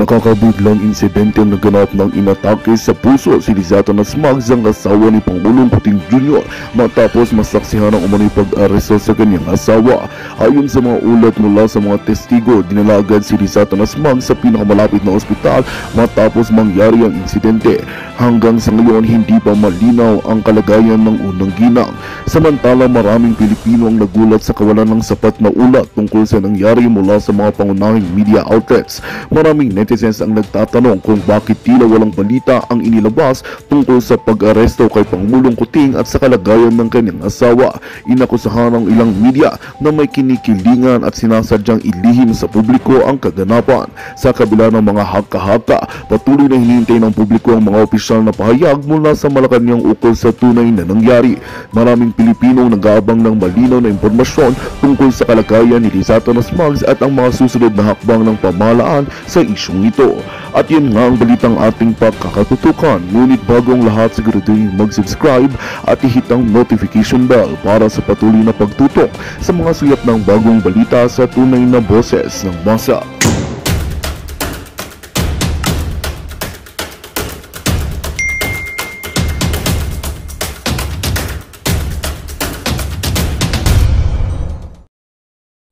nakakabiglang insidente ang naganap ng inatake sa puso si Lizato Nasmag, ang asawa ni Pangulong Puting Jr. matapos masaksihan ang umano'y pag-aresto sa kanyang asawa. Ayon sa mga ulat mula sa mga testigo, dinala agad si Lizato Nasmag sa pinakamalapit na ospital matapos mangyari ang insidente. Hanggang sa ngayon, hindi pa malinaw ang kalagayan ng unang ginang. Samantala, maraming Pilipino ang nagulat sa kawalan ng sapat na ulat tungkol sa nangyari mula sa mga pangunahing media outlets. Maraming netizens ang nagtatanong kung bakit tila walang balita ang inilabas tungkol sa pag-aresto kay Pangulong Kuting at sa kalagayan ng kanyang asawa. Inakusahan ng ilang media na may kinikilingan at sinasadyang ilihim sa publiko ang kaganapan. Sa kabila ng mga haka-haka, patuloy na hinihintay ng publiko ang mga opisyal na pahayag mula sa Malacanang ukol sa tunay na nangyari. Maraming Pilipino nag-aabang ng malinaw na impormasyon tungkol sa kalagayan ni Lizato Nasmag at ang mga susunod na hakbang ng pamahalaan sa isyong ito. At yun nga ang balitang ating pagkakatutukan. Ngunit bago ang lahat, siguraduhin mag-subscribe at i-hit ang notification bell para sa patuloy na pagtutok sa mga suyat ng bagong balita sa tunay na boses ng masa.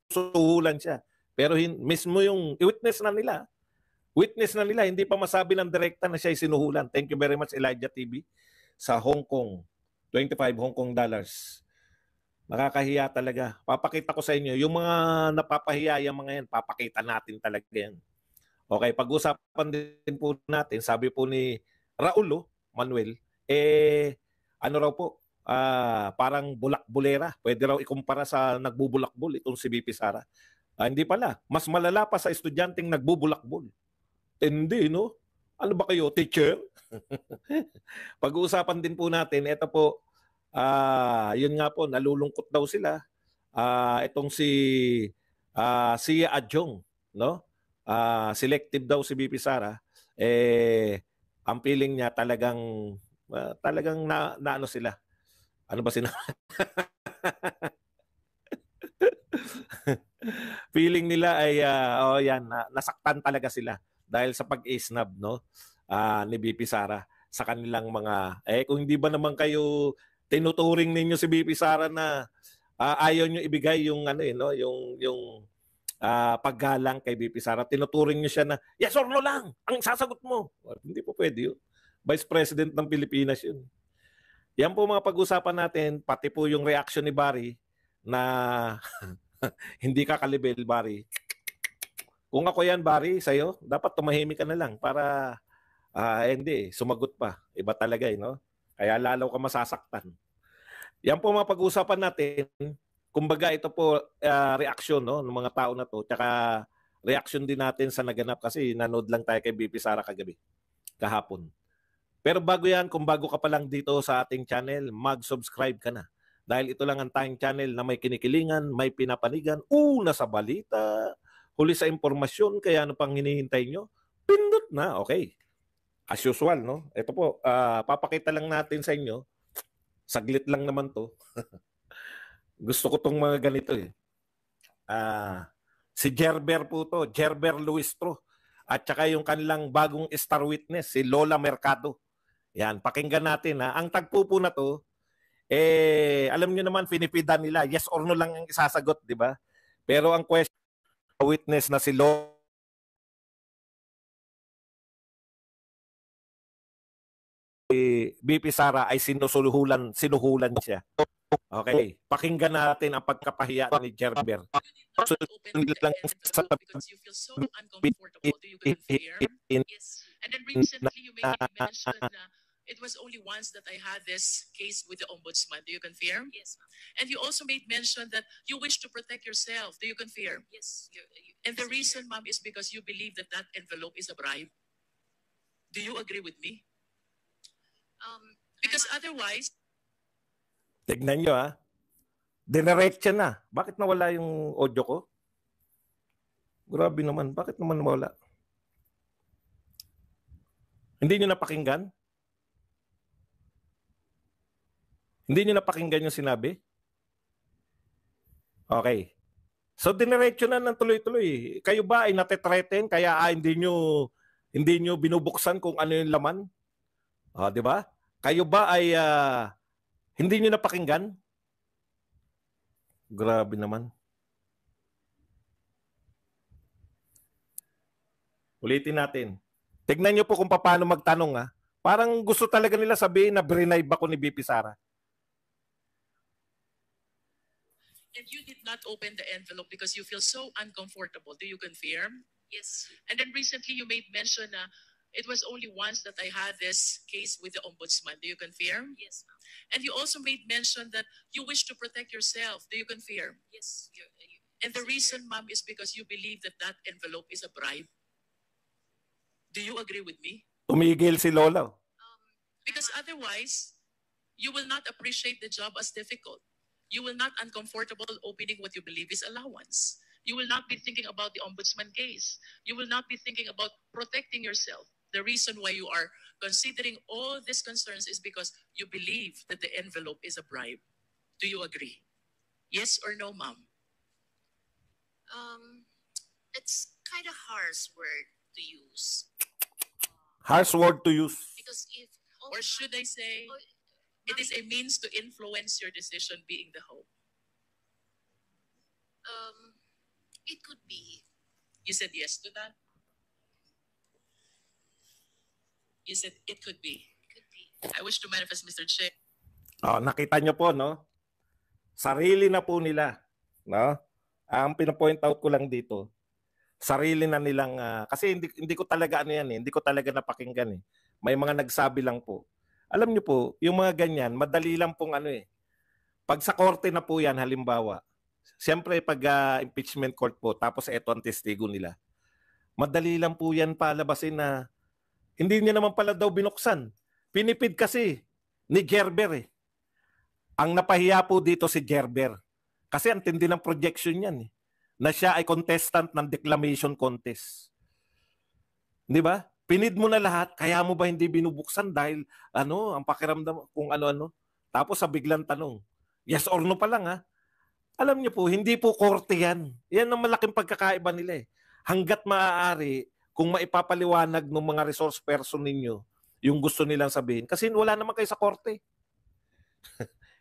Suhulan siya. Pero mismo yung witness na nila, hindi pa masabi ng direkta na siya ay sinuhulan. Thank you very much, Elijah TV, sa Hong Kong. 25 Hong Kong dollars. Nakakahiya talaga. Papakita ko sa inyo, yung mga napapahiya, yung mga yan, papakita natin talaga yan. Okay, pag-usapan din po natin, sabi po ni Raulo Manuel, ano raw po, parang bulak-bulera. Pwede raw ikumpara sa nagbubulakbol itong si BP Sara. Hindi pala. Mas malala pa sa estudyanteng nagbubulakbol. Hindi, no? Ano ba kayo, teacher? Pag-uusapan din po natin, ito po, yun nga po, nalulungkot daw sila. Itong si Sia Adjong, no? Selective daw si BP Sara. Ang feeling niya talagang na ano sila. Ano ba sinabi? Feeling nila ay nasaktan talaga sila dahil sa pag-isnab, no, ni BP Sara sa kanilang mga kung hindi ba naman kayo tinuturing ninyo si BP Sara na ayaw nyo ibigay yung yung paggalang kay BP Sara, tinuturing nyo siya na yes or no lang ang sasagot mo. Hindi po pwede yun. Vice President ng Pilipinas yun. Yan po mga pag-usapan natin, pati po yung reaction ni Barry na hindi ka kalibel, Barry. Kung ako yan, Barry, sa'yo, dapat tumahimik ka na lang para hindi, sumagot pa. Iba talaga, no? Kaya lalo ka masasaktan. Yan po mga pag-usapan natin. Kumbaga, ito po reaction, no, ng mga tao na to. Tsaka reaction din natin sa naganap kasi nanood lang tayo kay BP Sara kagabi, kahapon. Pero bago yan, kung bago ka pa lang dito sa ating channel, mag-subscribe ka na. Dahil ito lang ang tayong channel na may kinikilingan, may pinapanigan, una sa balita, huli sa impormasyon, kaya ano pang hinihintay nyo? Pindot na, okay. As usual, no? Ito po, papakita lang natin sa inyo, saglit lang naman to. Gusto ko tong mga ganito eh. Si Gerber po to, Gerber Luistro. At saka yung kanilang bagong star witness, si Lola Mercado. Yan, pakinggan natin ha. Ang tagpo po na to, alam nyo naman, pinipidan nila, yes or no lang ang isasagot, di ba? Pero ang question, witness na si BP Sara ay sinuhulan siya. Okay, pakinggan natin ang pagkapahiya ni Gerber. So, lang sa because you feel so uncomfortable. Do you confirm? Yes. And then recently you made mention na it was only once that I had this case with the ombudsman. Do you confirm? Yes, ma'am. And you also made mention that you wish to protect yourself. Do you confirm? Yes. And the reason, ma'am, is because you believe that that envelope is a bribe. Do you agree with me? Because otherwise... Tignan nyo ha. Dinerecha na. Bakit nawala yung audio ko? Grabe naman. Bakit naman nawala? Hindi nyo napakinggan? Hindi nyo napakinggan yung sinabi? Okay. So, dinerecho na ng tuloy-tuloy. Kayo ba ay natitreten kaya hindi nyo Hindi nyo binubuksan kung ano yung laman. Di ba? Kayo ba ay hindi nyo napakinggan? Grabe naman. Ulitin natin. Tignan nyo po kung paano magtanong ha. Parang gusto talaga nila sabihin na bribe ako ni BP Sara. And you did not open the envelope because you feel so uncomfortable. Do you confirm? Yes. And then recently you made mention na it was only once that I had this case with the ombudsman. Do you confirm? Yes, ma'am. And you also made mention that you wish to protect yourself. Do you confirm? Yes. And the reason, ma'am, is because you believe that that envelope is a bribe. Do you agree with me? Tumigil si Lola. Because otherwise, you will not appreciate the job as difficult. You will not uncomfortable opening what you believe is allowance. You will not be thinking about the ombudsman case. You will not be thinking about protecting yourself. The reason why you are considering all these concerns is because you believe that the envelope is a bribe. Do you agree? Yes or no, ma'am? It's kind of harsh word to use. Harsh word to use. Because if... Or should I say, it is a means to influence your decision being the hope? It could be. You said yes to that? You said it could be. Could be. I wish to manifest, Mr. Chair. Nakita nyo po, no? Sarili na po nila. No? Ang pinapoint out ko lang dito, sarili na nilang, kasi hindi ko talaga hindi ko talaga napakinggan eh. May mga nagsabi lang po. Alam nyo po, yung mga ganyan, madali lang pong pag sa korte na po yan, halimbawa, siyempre pag impeachment court po, tapos ito ang testigo nila, madali lang po yan palabasin na hindi niya naman pala daw binuksan. Pinipid kasi ni Gerber eh. Ang napahiya po dito si Gerber. Kasi ang tindi ng projection niyan eh, na siya ay contestant ng declamation contest. Di ba? Pinid mo na lahat, kaya mo ba hindi binubuksan dahil ang pakiramdam kung ano-ano. Tapos sa biglang tanong, yes or no pa lang ha. Alam niyo po, hindi po korte yan. Yan ang malaking pagkakaiba nila eh. Hanggat maaari, kung maipapaliwanag ng mga resource person ninyo, yung gusto nilang sabihin. Kasi wala naman kayo sa korte.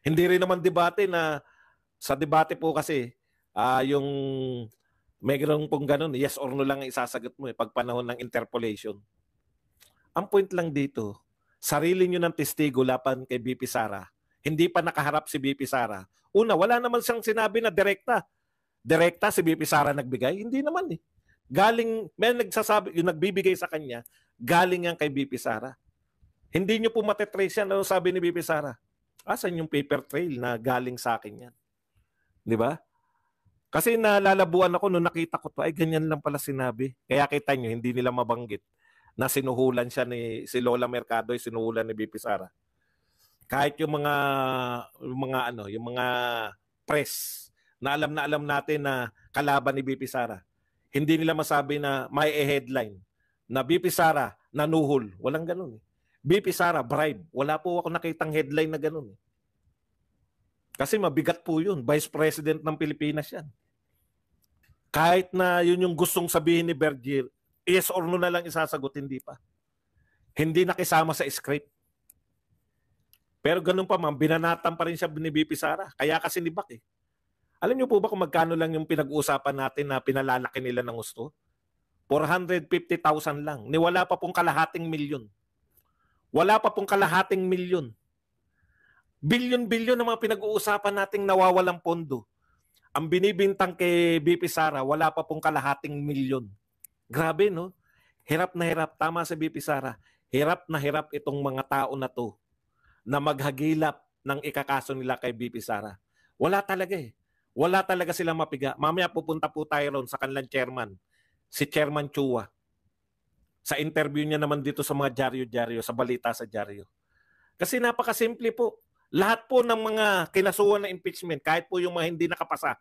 Hindi rin naman debate na, sa debate po kasi, yung mayroon pong ganun, yes or no lang ang isasagot mo pag panahon ng interpolation. Ang point lang dito, sarili nyo ng testigo laban kay BP Sara. Hindi pa nakaharap si BP Sara. Una, wala naman siyang sinabi na direkta. Direkta si BP Sara nagbigay? Hindi naman eh. Galing, may nagsasabi, yung nagbibigay sa kanya, galing yan kay BP Sara. Hindi nyo po matetrace yan. Ano sabi ni BP Sara? Asan yung paper trail na galing sa akin yan? Di ba? Kasi nalalabuan ako nung nakita ko to, ay ganyan lang pala sinabi. Kaya kita nyo, hindi nila mabanggit na sinuhulan siya si Lola Mercado, sinuhulan ni BP Sara. Kahit yung mga press na alam natin na kalaban ni BP Sara, hindi nila masabi na may headline na BP Sara nanuhol. Walang ganun eh. BP Sara bribe. Wala po ako nakitang headline na ganun eh. Kasi mabigat po yun. Vice President ng Pilipinas yan. Kahit na yun yung gustong sabihin ni Berger, yes or no na lang isasagot, hindi pa. Hindi nakisama sa script. Pero ganun pa man, binanatan pa rin siya ni BP Sara. Kaya kasi nibak eh. Alam niyo po ba kung magkano lang yung pinag-uusapan natin na pinalalaki nila ng gusto? 450,000 lang. Ni wala pa pong kalahating milyon. Wala pa pong kalahating milyon. Bilyon-bilyon ang mga pinag-uusapan nating nawawalang pondo. Ang binibintang kay BP Sara, wala pa pong kalahating milyon. Grabe, no? Hirap na hirap. Tama sa BP Sara. Hirap na hirap itong mga tao na to na maghagilap ng ikakaso nila kay BP Sara. Wala talaga eh. Wala talaga silang mapiga. Mamaya pupunta po tayo ron sa kanilang chairman, si Chairman Chua. Sa interview niya naman dito sa mga dyaryo-dyaryo, sa balita sa dyaryo. Kasi napakasimple po. Lahat po ng mga kinasuhan na impeachment, kahit po yung mga hindi nakapasa,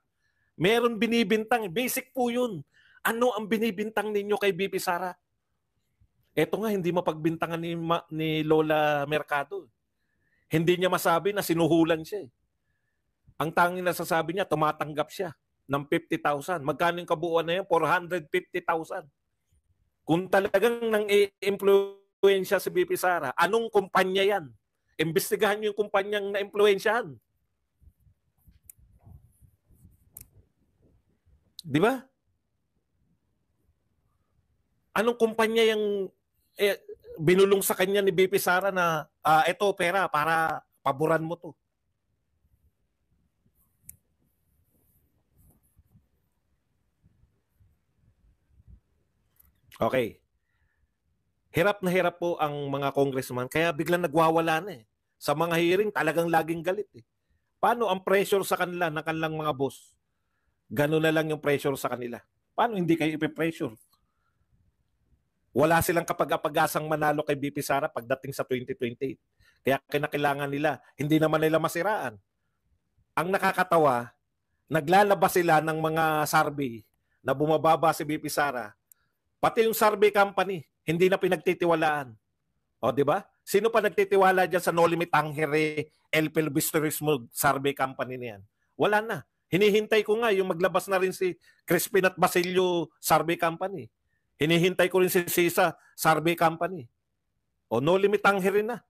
meron binibintang. Basic po yun. Ano ang binibintang ninyo kay BP Sara? Eto nga, hindi mapagbintangan ni Lola Mercado. Hindi niya masabi na sinuhulan siya. Ang tanging nasasabi niya, tumatanggap siya ng 50,000. Magkano yung kabuuan na yan? 450,000. Kung talagang nang i-impluwensya si BP Sara, anong kumpanya yan? Imbestigahan nyo yung kumpanyang na-impluwensyahan. Di ba? Anong kumpanya yung binulong sa kanya ni BP Sara na eto pera para paboran mo to? Okay. Hirap na hirap po ang mga congressman kaya biglang nagwawala na eh. Sa mga hearing talagang laging galit eh. Paano ang pressure sa kanila ng kanilang mga boss? Ganun na lang yung pressure sa kanila. Paano hindi kayo ipipressure? Wala silang kapag-apagasang manalo kay BP Sara pagdating sa 2028. Kaya kinakailangan nila, hindi naman nila masiraan. Ang nakakatawa, naglalabas sila ng mga survey na bumababa si BP Sara. Pati yung survey company, hindi na pinagtitiwalaan. O, di ba? Sino pa nagtitiwala dyan sa No Limit Angere LP Turismo survey company niyan? Wala na. Hinihintay ko nga yung maglabas na rin si Crispin at Basilio survey company. Hinihintay ko rin si Sisa survey company. O No Limit Angere na.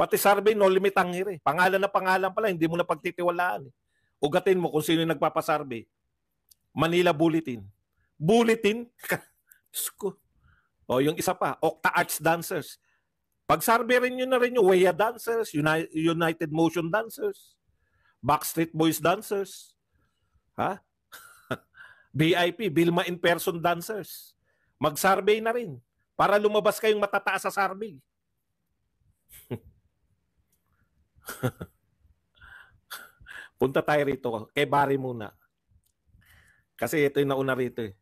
Pati survey No Limit Angere. Pangalan na pangalan pala, hindi mo na pagtitiwalaan. Ugatin mo kung sino yung nagpapasurvey. Manila Bulletin. Bulletin? Diyos ko. O yung isa pa, Octa Arts Dancers. Pag-survey rin nyo na rin yung Weya Dancers, United Motion Dancers, Backstreet Boys Dancers, ha? BIP, Bilma In Person Dancers. Mag-survey na rin para lumabas kayong matataas sa survey. Punta tayo rito kay Barry muna. Kasi ito yung nauna rito eh.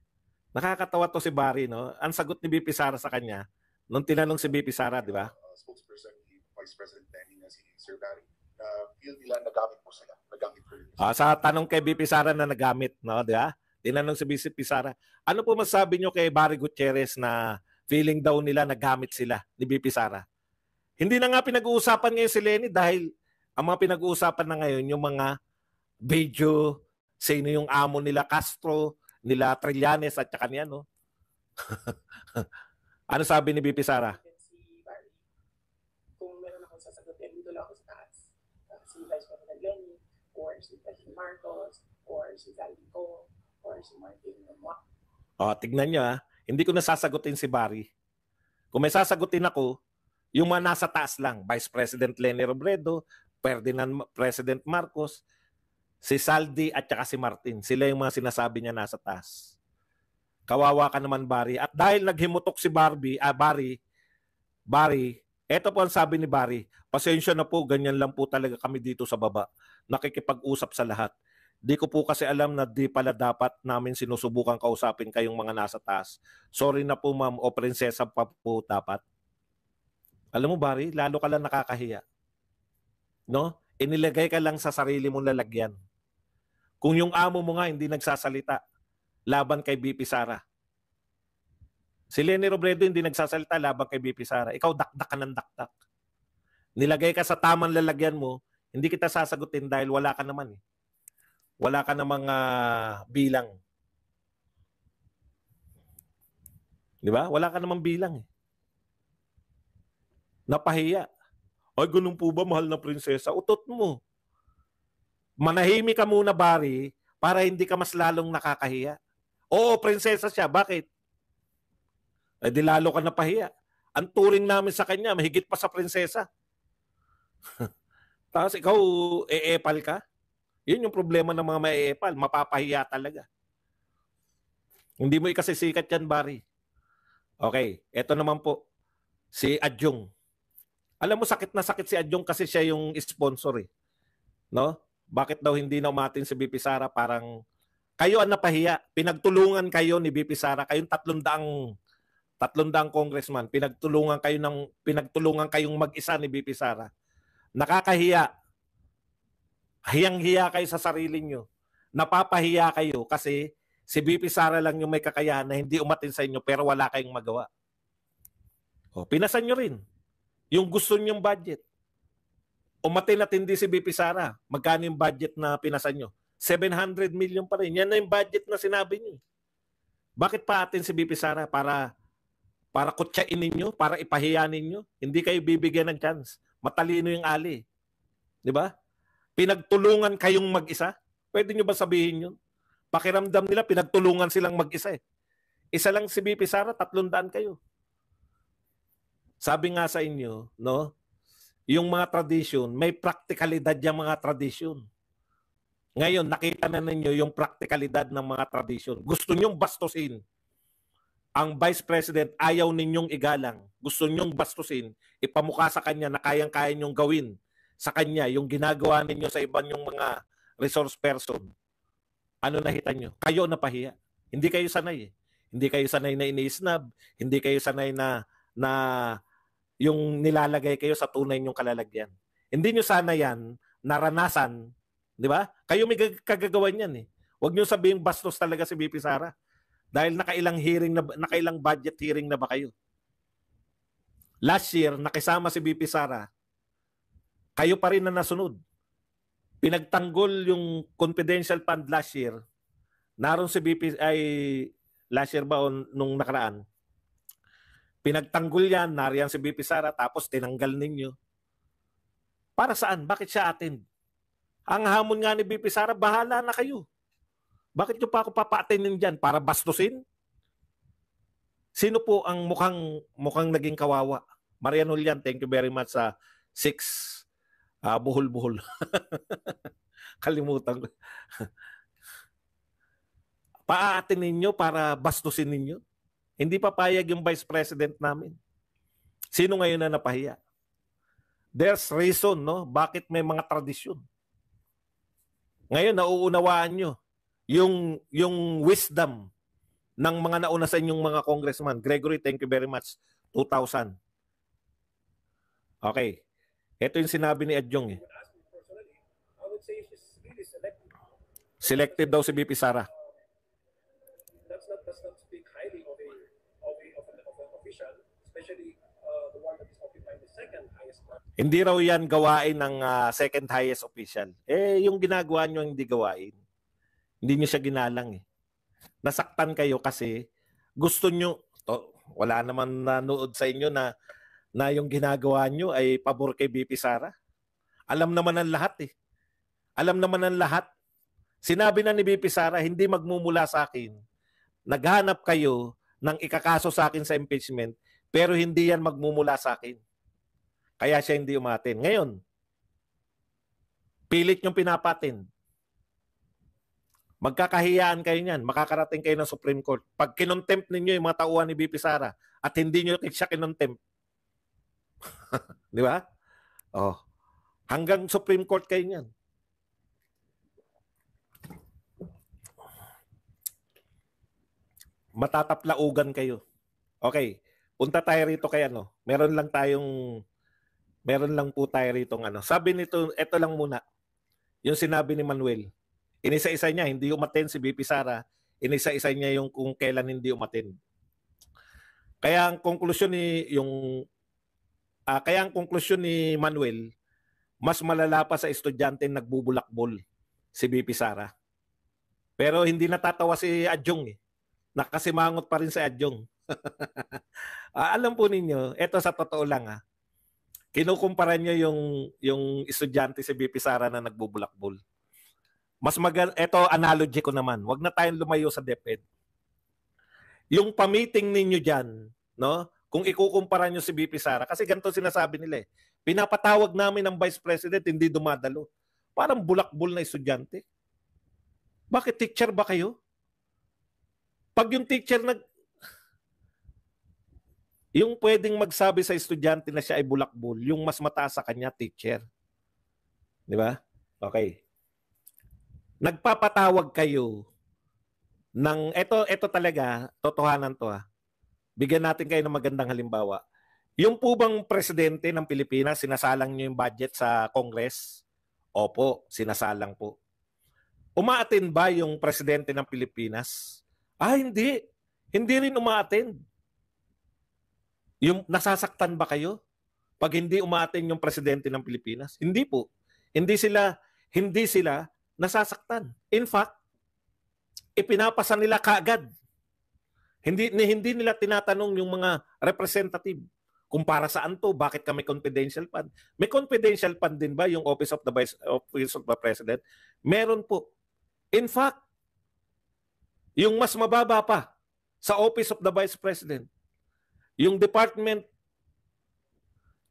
Nakakatawa to si Barry, no? Ang sagot ni BP Sara sa kanya, nung tinanong si BP Sara, di ba? Spokesperson, Vice President Lenny na si Sir Barry, feel nila nagamit po sila. Nagamit po rin. Sa tanong kay BP Sara na nagamit, no? Di ba? Tinanong si BP Sara, ano po masabi nyo kay Barry Gutierrez na feeling daw nila nagamit sila ni BP Sara? Hindi na nga pinag-uusapan ngayon si Lenny dahil ang mga pinag-uusapan na ngayon yung mga video, sino yung amo nila Castro, nila Trillanes at saka niya, no? Ano sabi ni BP Sara? Si Barry, kung meron akong sasagutin, dito lang ako sa taas. Si Vice President Lenny, or si President Marcos, or si Zaldico, or si Martin Lemoy. Tignan nyo ha. Hindi ko nasasagutin si Barry. Kung may sasagutin ako, yung mga nasa taas lang. Vice President Lenny Robredo, Ferdinand President Marcos, si Saldi at saka si Martin. Sila yung mga sinasabi niya nasa taas. Kawawa ka naman, Barry. At dahil naghimutok si Barry, eto po ang sabi ni Barry, pasensya na po, ganyan lang po talaga kami dito sa baba. Nakikipag-usap sa lahat. Di ko po kasi alam na di pala dapat namin sinusubukan kausapin kayong mga nasa taas. Sorry na po, ma'am, o prinsesa pa po dapat. Alam mo, Barry, lalo ka lang nakakahiya. No? Inilagay ka lang sa sarili mong lalagyan. Kung yung amo mo nga hindi nagsasalita laban kay BP Sara. Si Lenny Robredo hindi nagsasalita laban kay BP Sara. Ikaw dakdak ka ng dakdak. Nilagay ka sa tamang lalagyan mo, hindi kita sasagutin dahil wala ka naman eh. Wala ka namang bilang. Di ba? Wala ka namang bilang eh. Napahiya. Ay, ganun po ba, mahal na prinsesa? Utot mo. Manahimik ka muna, Barry, para hindi ka mas lalong nakakahiya. Oo, prinsesa siya. Bakit? Eh, di lalo ka napahiya. Ang turing namin sa kanya, mahigit pa sa prinsesa. Tapos ikaw, e-epal ka? Yun yung problema ng mga may-epal. Mapapahiya talaga. Hindi mo ikasisikat yan, Barry. Okay, eto naman po. Si Adjong. Alam mo, sakit na sakit si Adjong kasi siya yung sponsor eh. No? Bakit daw hindi na umatin si BP Sara? Parang kayo ang napahiya. Pinagtulungan kayo ni BP Sara. Kayong 300 congressman. Pinagtulungan kayong mag-isa ni BP Sara. Nakakahiya. Hiyang-hiya kayo sa sarili nyo. Napapahiya kayo kasi si BP Sara lang yung may kakayahan na hindi umatin sa inyo pero wala kayong magawa. Pinasan nyo rin yung gusto nyong budget. Umatin at hindi si BP Sara. Magkano yung budget na pinasan nyo? 700 million pa rin. Yan na yung budget na sinabi nyo. Bakit pa atin si BP Sara? Para kutsain ninyo, para ipahiya ninyo. Hindi kayo bibigyan ng chance. Matalino yung Ali. Di ba? Pinagtulungan kayong mag-isa. Pwede nyo ba sabihin yun? Pakiramdam nila, pinagtulungan silang mag-isa eh. Isa lang si BP Sara, 300 kayo. Sabi nga sa inyo, no? Yung mga tradisyon, may praktikalidad yung mga tradisyon. Ngayon, nakita na ninyo yung praktikalidad ng mga tradisyon. Gusto nyong bastusin. Ang Vice President ayaw ninyong igalang. Gusto nyong bastusin, ipamukha sa kanya na kayang-kaya nyong gawin sa kanya yung ginagawa ninyo sa ibang yung mga resource person. Ano nakita nyo? Kayo napahiya. Hindi kayo sanay eh. Hindi kayo sanay na ini-snub. Hindi kayo sanay na yung nilalagay kayo sa tunay nyong kalalagyan. Hindi nyo sana yan naranasan, di ba? Kayo may kagagawan yan eh. Huwag nyo sabihin bastos talaga si BP Sara. Dahil nakailang budget hearing na ba kayo? Last year, nakisama si BP Sara, kayo pa rin na nasunod. Pinagtanggol yung confidential fund last year. Naroon si BP, last year ba o nung nakaraan? Pinagtanggol yan, nariyan si BP Sara, tapos tinanggal ninyo. Para saan? Bakit siya attend? Ang hamon nga ni BP Sara, bahala na kayo. Bakit nyo pa ako papaatinin dyan? Para bastusin? Sino po ang mukhang naging kawawa? Marian Julian, thank you very much sa 6 buhol-buhol. Kalimutan ko. Paatinin nyo para bastusin ninyo? Hindi papayag yung Vice President namin. Sino ngayon na napahiya? There's reason, no? Bakit may mga tradisyon? Ngayon, nauunawaan nyo yung wisdom ng mga nauna sa inyong mga congressman. Gregory, thank you very much. 2,000. Okay. Ito yung sinabi ni Adjong. Eh. Selected daw si BP Sara. Does not speak highly of an official, especially the one that is occupying the second highest mark. Hindi raw yan gawain ng second highest official. Yung ginagawa nyo hindi gawain. Hindi nyo siya ginalang eh. Nasaktan kayo kasi gusto nyo, wala naman nanood sa inyo na yung ginagawa nyo ay pabor kay BP Sara. Alam naman ng lahat eh. Alam naman ng lahat. Sinabi na ni BP Sara, hindi magmumula sa akin. Naghanap kayo ng ikakaso sa akin sa impeachment, pero hindi yan magmumula sa akin. Kaya siya hindi umatin. Ngayon, pilit niyong pinapatin. Magkakahiyaan kayo niyan. Makakarating kayo ng Supreme Court. Pag kinontempt ninyo yung mga tauhan ni BP Sara at hindi nyo siya kinontempt. Di ba? Oh. Hanggang Supreme Court kayo niyan. Matataplaugan kayo. Okay. Punta tayo rito kay ano. Meron lang po tayo rito ano. Sabi nito, ito lang muna. Yung sinabi ni Manuel. Inisa-isa niya, hindi umaten si BP Sara. Inisa-isa niya yung kung kailan hindi umaten. Kaya ang konklusyon ni Manuel, mas malala pa sa estudyante nagbubulakbol si BP Sara. Pero hindi natatawa si Adjong eh. Nakasimangot pa rin si Adjong. Alam po ninyo, eto sa totoo lang kinukumpara niyo yung estudyante si BP Sara na nagbubulakbol. Ito analogy ko naman. Huwag na tayong lumayo sa DepEd. Yung pamiting ninyo dyan, no? Kung ikukumpara nyo si BP Sara, kasi ganito sinasabi nila eh. Pinapatawag namin ng Vice President, hindi dumadalo. Parang bulakbol na estudyante. Bakit teacher ba kayo? Pag yung teacher yung pwedeng magsabi sa estudyante na siya ay bulakbol, yung mas mataas sa kanya, teacher. Di ba? Okay. Nagpapatawag kayo ng, ito talaga, totohanan to Bigyan natin kayo ng magandang halimbawa. Yung po bang presidente ng Pilipinas, sinasalang nyo yung budget sa Congress? Opo, sinasalang po. Umaattend ba yung presidente ng Pilipinas? Hindi. Hindi rin umaattend. Yung nasasaktan ba kayo pag hindi umaattend yung presidente ng Pilipinas? Hindi po. Hindi sila nasasaktan. In fact, ipinapasa nila kaagad Hindi nila tinatanong yung mga representative kung para saan to, bakit kami confidential fund. May confidential fund din ba yung Office of the President? Meron po. In fact, yung mas mababa pa sa Office of the Vice President, yung department,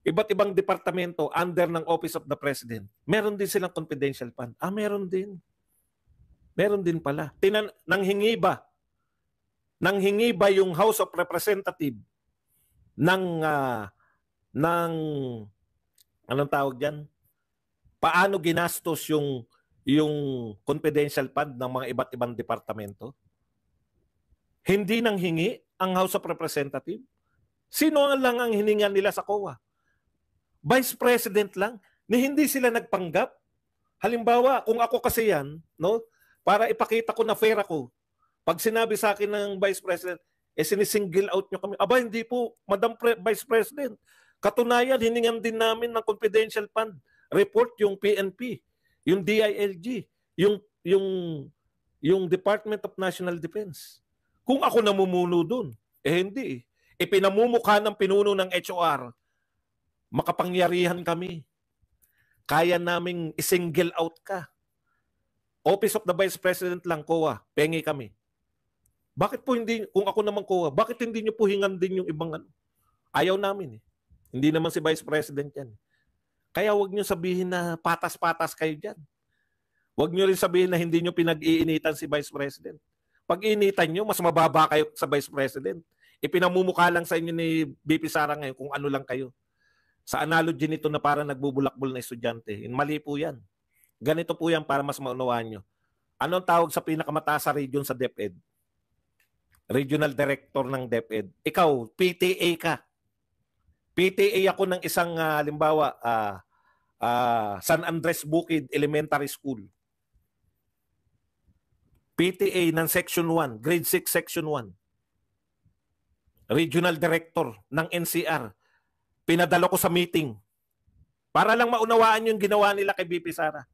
iba't ibang departamento under ng Office of the President, meron din silang confidential fund. Meron din. Meron din pala. Nanghingi ba yung House of Representatives ng anong tawag diyan? Paano ginastos yung confidential fund ng mga iba't ibang departamento? Hindi nanghingi ang House of Representatives. Sino lang ang hiningan nila sa COA? Vice President lang, ni hindi sila nagpanggap. Halimbawa, kung ako kasi yan, no, para ipakita ko na fair ako, pag sinabi sa akin ng Vice President, sinisingle out nyo kami. Hindi po, Madam Vice President. Katunayan, hiningan din namin ng confidential fund report yung PNP, yung DILG, yung Department of National Defense. Kung ako namumuno dun, hindi. Pinamumukha ng pinuno ng HOR, makapangyarihan kami. Kaya naming isingle out ka. Office of the Vice President lang, COA, pengi kami. Bakit po hindi, kung ako naman COA, bakit hindi nyo po hingan din yung ibang ano? Ayaw namin eh. Hindi naman si Vice President yan. Kaya wag nyo sabihin na patas-patas kayo dyan. Wag nyo rin sabihin na hindi nyo pinag-iinitan si Vice President. Pag initan nyo, mas mababa kayo sa Vice President. Ipinamumukha lang sa inyo ni BP Sara ngayon kung ano lang kayo. Sa analogy nito na parang nagbubulakbol na estudyante. Mali po yan. Ganito po yan para mas maunawaan nyo. Anong tawag sa pinakamataas sa region sa DepEd? Regional Director ng DepEd. Ikaw, PTA ka. PTA ako ng isang, halimbawa, San Andres Bukid Elementary School. PTA ng Section 1, Grade 6 Section 1. Regional Director ng NCR. Pinadalo ko sa meeting. Para lang maunawaan yung ginawa nila kay BP Sara.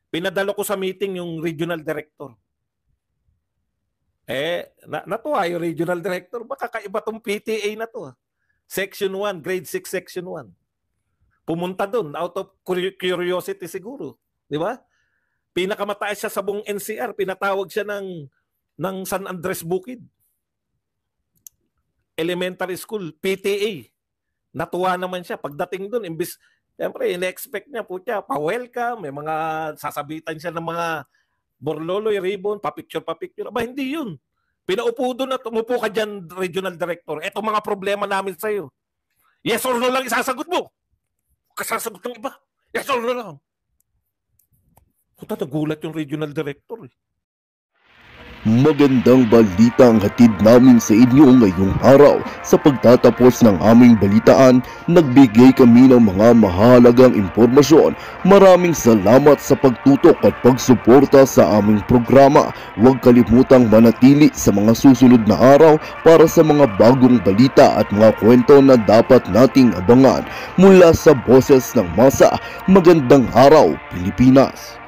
Pinadalo ko sa meeting yung Regional Director. Natuwa yung Regional Director. Baka kaiba tong PTA na to. Section 1, Grade 6 Section 1. Pumunta doon out of curiosity siguro. Di ba? Pinakamataas siya sa buong NCR. Pinatawag siya ng San Andres Bukid Elementary School, PTA. Natuwa naman siya. Pagdating doon, imbis, siyempre, ina-expect niya po siya, pa-welcome, may mga sasabitan siya ng mga borloloy, ribbon, pa-picture. Hindi yun. Pinaupo doon at umupo ka dyan, Regional Director. Eto mga problema namin sa'yo. Yes or no lang isasagot mo. Kasasagot ng iba. Yes or no lang. Puta, nagulat yung Regional Director eh. Magandang balita ang hatid namin sa inyo ngayong araw. Sa pagtatapos ng aming balitaan, nagbigay kami ng mga mahalagang impormasyon. Maraming salamat sa pagtutok at pagsuporta sa aming programa. Huwag kalimutang manatili sa mga susunod na araw para sa mga bagong balita at mga kwento na dapat nating abangan. Mula sa Boses ng Masa, magandang araw, Pilipinas!